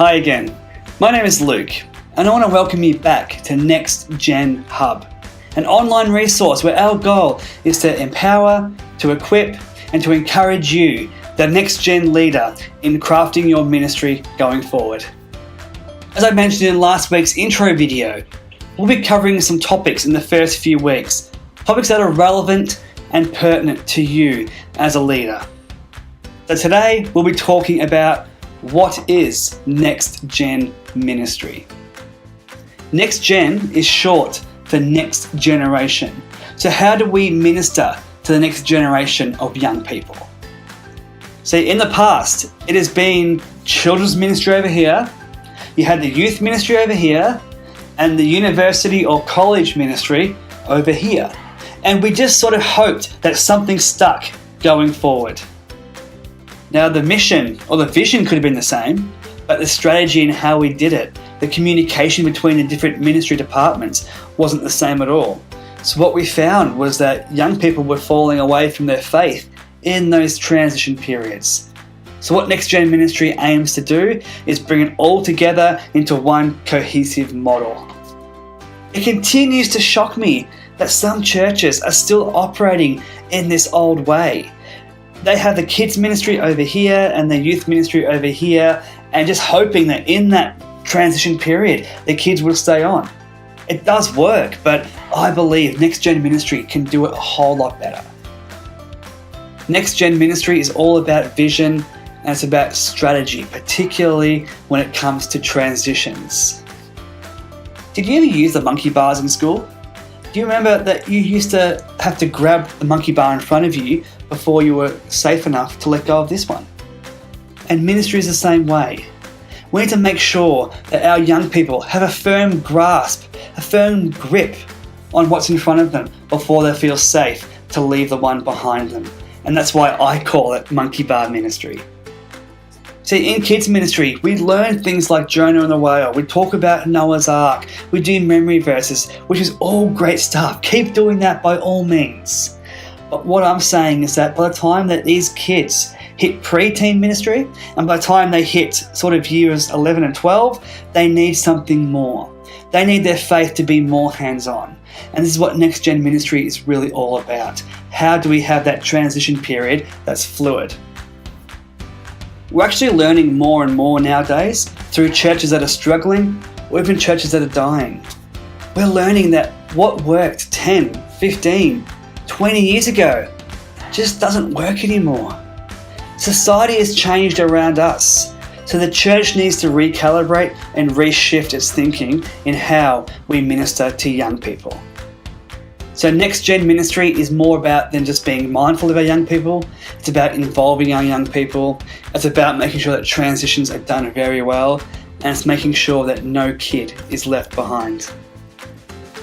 Hi again, my name is Luke and I want to welcome you back to NextGen Hub, an online resource where our goal is to empower, to equip and to encourage you, the next gen leader, in crafting your ministry going forward. As I mentioned in last week's intro video, we'll be covering some topics in the first few weeks, topics that are relevant and pertinent to you as a leader. So today we'll be talking about what is NextGen Ministry. NextGen is short for next generation. So how do we minister to the next generation of young people? See, in the past, it has been children's ministry over here, you had the youth ministry over here, and the university or college ministry over here. And we just sort of hoped that something stuck going forward. Now the mission or the vision could have been the same, but the strategy and how we did it, the communication between the different ministry departments wasn't the same at all. So what we found was that young people were falling away from their faith in those transition periods. So what NextGen Ministry aims to do is bring it all together into one cohesive model. It continues to shock me that some churches are still operating in this old way. They have the kids ministry over here and the youth ministry over here, and just hoping that in that transition period, the kids will stay on. It does work, but I believe NextGen Ministry can do it a whole lot better. NextGen Ministry is all about vision and it's about strategy, particularly when it comes to transitions. Did you ever use the monkey bars in school? Do you remember that you used to have to grab the monkey bar in front of you before you were safe enough to let go of this one? And ministry is the same way. We need to make sure that our young people have a firm grasp, a firm grip on what's in front of them before they feel safe to leave the one behind them. And that's why I call it monkey bar ministry. See, in kids ministry, we learn things like Jonah and the whale. We talk about Noah's Ark. We do memory verses, which is all great stuff. Keep doing that by all means. But what I'm saying is that by the time that these kids hit pre-teen ministry, and by the time they hit sort of years 11 and 12, they need something more. They need their faith to be more hands-on. And this is what NextGen Ministry is really all about. How do we have that transition period that's fluid? We're actually learning more and more nowadays through churches that are struggling or even churches that are dying. We're learning that what worked 10, 15, 20 years ago just doesn't work anymore. Society has changed around us, so the church needs to recalibrate and reshift its thinking in how we minister to young people. So NextGen Ministry is more about than just being mindful of our young people. It's about involving our young people. It's about making sure that transitions are done very well, and it's making sure that no kid is left behind.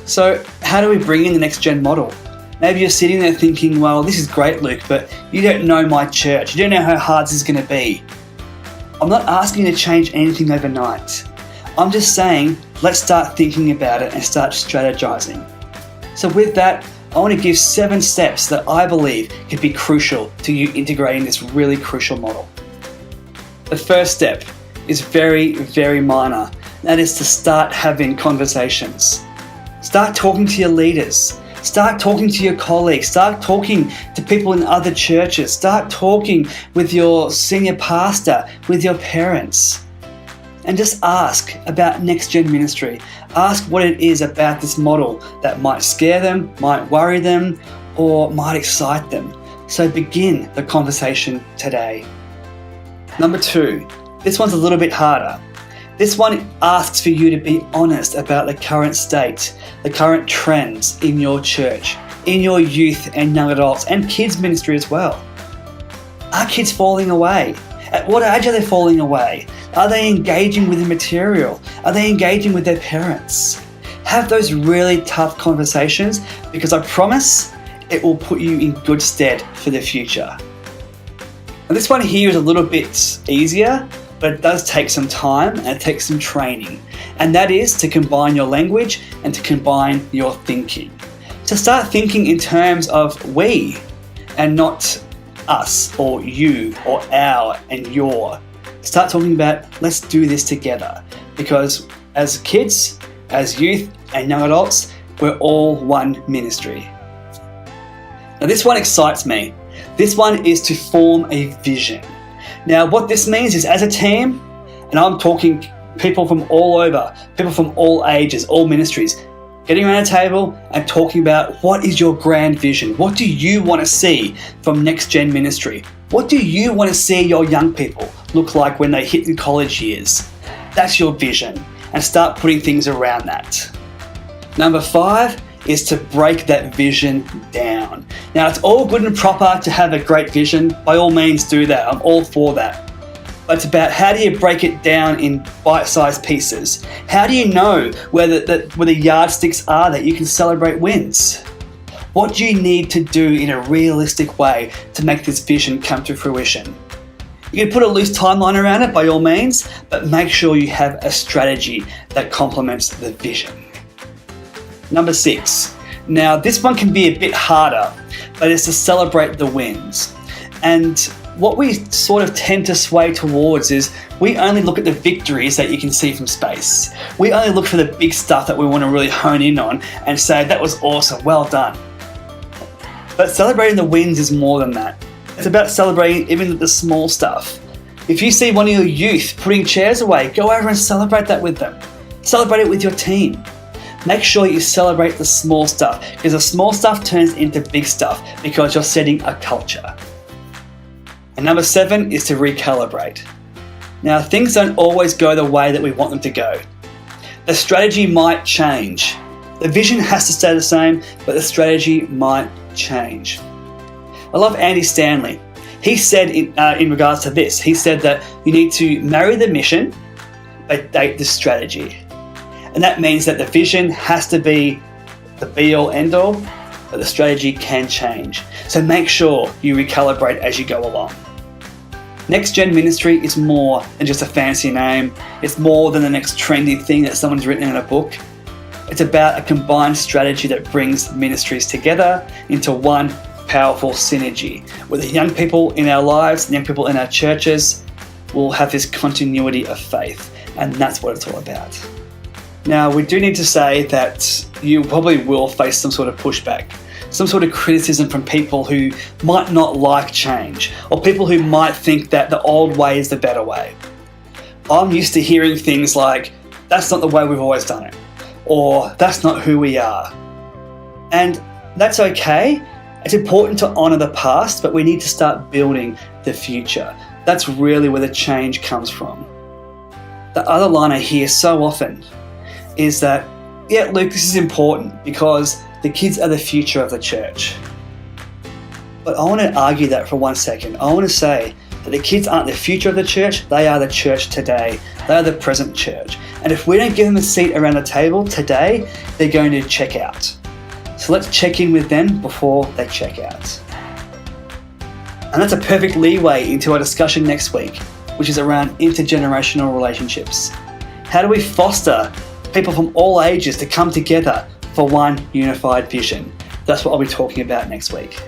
So how do we bring in the NextGen model? Maybe you're sitting there thinking, well, this is great, Luke, but you don't know my church. You don't know how hard this is going to be. I'm not asking you to change anything overnight. I'm just saying, let's start thinking about it and start strategizing. So with that, I want to give 7 steps that I believe could be crucial to you integrating this really crucial model. The first step is very, very minor. That is to start having conversations. Start talking to your leaders. Start talking to your colleagues. Start talking to people in other churches. Start talking with your senior pastor, with your parents. And just ask about NextGen Ministry. Ask what it is about this model that might scare them, might worry them, or might excite them. So begin the conversation today. Number 2, this one's a little bit harder. This one asks for you to be honest about the current state, the current trends in your church, in your youth and young adults and kids ministry as well. Are kids falling away? At what age are they falling away? Are they engaging with the material? Are they engaging with their parents? Have those really tough conversations, because I promise it will put you in good stead for the future. And this one here is a little bit easier, but it does take some time and it takes some training. And that is to combine your language and to combine your thinking. To start thinking in terms of we and not us or you or our and your. Start talking about, let's do this together. Because as kids, as youth and young adults, we're all one ministry. Now this one excites me. This one is to form a vision. Now what this means is, as a team, and I'm talking people from all over, people from all ages, all ministries, getting around a table and talking about, what is your grand vision? What do you want to see from NextGen Ministry? What do you want to see your young people look like when they hit the college years? That's your vision, and start putting things around that. Number 5 is to break that vision down. Now, it's all good and proper to have a great vision. By all means, do that. I'm all for that. But it's about, how do you break it down in bite-sized pieces? How do you know where the yardsticks are that you can celebrate wins? What do you need to do in a realistic way to make this vision come to fruition? You can put a loose timeline around it, by all means, but make sure you have a strategy that complements the vision. Number 6. Now, this one can be a bit harder, but it's to celebrate the wins. And what we sort of tend to sway towards is, we only look at the victories that you can see from space. We only look for the big stuff that we want to really hone in on and say, that was awesome, well done. But celebrating the wins is more than that. It's about celebrating even the small stuff. If you see one of your youth putting chairs away, go over and celebrate that with them. Celebrate it with your team. Make sure you celebrate the small stuff, because the small stuff turns into big stuff because you're setting a culture. And number 7 is to recalibrate. Now, things don't always go the way that we want them to go. The strategy might change. The vision has to stay the same, but the strategy might change. I love Andy Stanley. He said in regards to this, he said that you need to marry the mission, but date the strategy. And that means that the vision has to be the be-all, end-all, but the strategy can change. So make sure you recalibrate as you go along. NextGen Ministry is more than just a fancy name. It's more than the next trendy thing that someone's written in a book. It's about a combined strategy that brings ministries together into one powerful synergy, where the young people in our lives, the young people in our churches, will have this continuity of faith. And that's what it's all about. Now, we do need to say that you probably will face some sort of pushback, some sort of criticism from people who might not like change, or people who might think that the old way is the better way. I'm used to hearing things like, that's not the way we've always done it, or that's not who we are. And that's okay. It's important to honour the past, but we need to start building the future. That's really where the change comes from. The other line I hear so often is that, yeah, Luke, this is important because the kids are the future of the church. But I want to argue that for 1 second. I want to say that the kids aren't the future of the church, they are the church today. They are the present church. And if we don't give them a seat around the table today, they're going to check out. So let's check in with them before they check out. And that's a perfect leeway into our discussion next week, which is around intergenerational relationships. How do we foster people from all ages to come together for one unified vision? That's what I'll be talking about next week.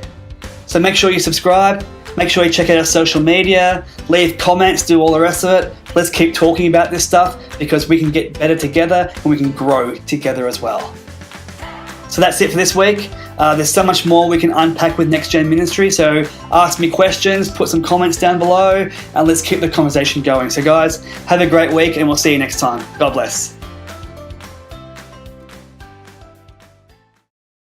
So make sure you subscribe, make sure you check out our social media, leave comments, do all the rest of it. Let's keep talking about this stuff because we can get better together and we can grow together as well. So that's it for this week. There's so much more we can unpack with NextGen Ministry, so ask me questions, put some comments down below, and let's keep the conversation going. So guys, have a great week and we'll see you next time. God bless.